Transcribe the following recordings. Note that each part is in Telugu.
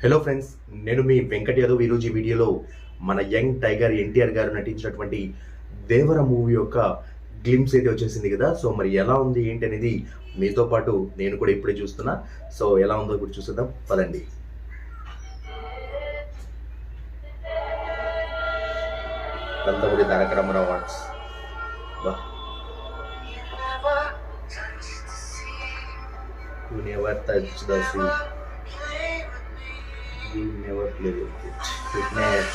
హలో ఫ్రెండ్స్, నేను మీ వెంకట్ యాదవ్. ఈరోజు ఈ వీడియోలో మన యంగ్ టైగర్ ఎన్టీఆర్ గారు నటించినటువంటి దేవర మూవీ యొక్క గ్లిమ్స్ అయితే వచ్చేసింది కదా. సో మరి ఎలా ఉంది ఏంటి అనేది మీతో పాటు నేను కూడా ఇప్పుడే చూస్తున్నా. సో ఎలా ఉందో ఇప్పుడు చూసేద్దాం పదండి. Nandamuri Taraka Rama Rao awards. You never touch the sea. You never play with it. Fitness.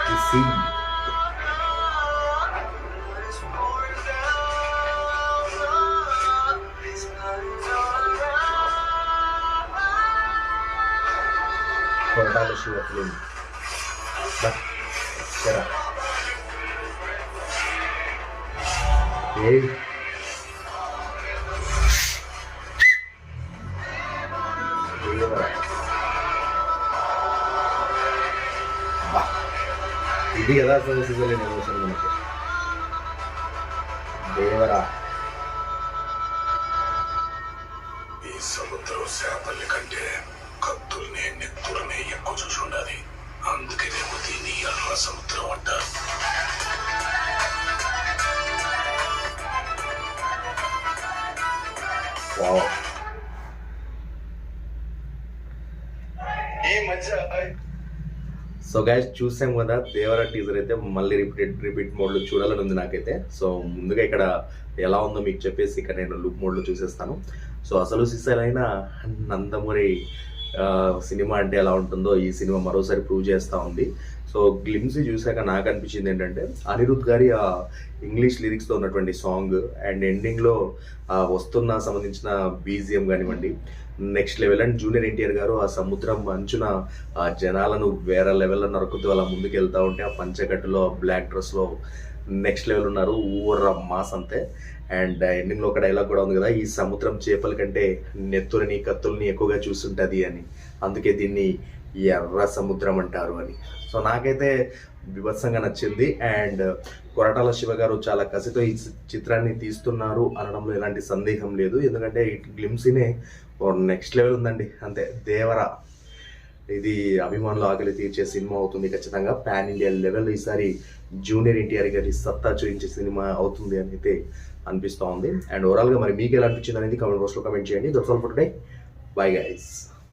The sea. Koratala Shiva film. But, Sarah. Hey. ఇది కదా అసలు సీజన్ ఎమోషన్ మనకి. దేవరా ఈ సముద్రం చేపల్లి కంటే కత్తుల్ని నెత్తుల్ని ఎక్కువ చూసి ఉండాలి. అందుకేనేమో దీన్ని ఎర్ర సముద్రం అంటారు. సో గైస్, చూసాం కదా దేవరా టీజర్ అయితే. మళ్ళీ రిపీట్ మోడ్లో చూడాలని ఉంది నాకైతే. సో ముందుగా ఇక్కడ ఎలా ఉందో మీకు చెప్పేసి ఇక్కడ నేను లూప్ మోడ్లో చూసేస్తాను. సో అసలు సిసలైన నందమూరి సినిమా అంటే ఎలా ఉంటుందో ఈ సినిమా మరోసారి ప్రూవ్ చేస్తూ ఉంది. సో గ్లిమ్స్ చూసాక నాకు అనిపించింది ఏంటంటే అనిరుద్ధ్ గారి ఆ ఇంగ్లీష్ లిరిక్స్తో ఉన్నటువంటి సాంగ్ అండ్ ఎండింగ్లో వస్తున్న సంబంధించిన బీజిఎం కానివ్వండి next level. And junior NTR గారు ఆ సముద్రం అంచున ఆ జనాలను వేరే లెవెల్లో నరుకుతూ అలా ముందుకు వెళ్తూ ఉంటే ఆ పంచకట్టులో బ్లాక్ డ్రెస్లో నెక్స్ట్ లెవెల్ ఉన్నారు. ఊర్ర మాస్ అంతే. అండ్ ఎండింగ్లో ఒక డైలాగ్ కూడా ఉంది కదా, ఈ సముద్రం చేపల కంటే నెత్తులని కత్తుల్ని ఎక్కువగా చూస్తుంటుంది అని, అందుకే దీన్ని ఎర్ర సముద్రం అంటారు అని. సో నాకైతే విభత్సంగా నచ్చింది. అండ్ కొరటాల శివ గారు చాలా కసితో ఈ చిత్రాన్ని తీస్తున్నారు అనడంలో ఎలాంటి సందేహం లేదు. ఎందుకంటే ఈ గ్లిమ్సీనే నెక్స్ట్ లెవెల్ ఉందండి అంతే. దేవరా ఇది అభిమానులు ఆకలి తీర్చే సినిమా అవుతుంది ఖచ్చితంగా. పాన్ ఇండియా లెవెల్ ఈసారి జూనియర్ ఎన్టీఆర్ గారి సత్తా చూపించే సినిమా అవుతుంది అని అయితే అనిపిస్తూ ఉంది. అండ్ ఓవరాల్గా మరి మీకు ఎలా అనిపించింది అనేది కామెంట్ బాక్స్లో కామెంట్ చేయండి. That's all for today. Bye guys.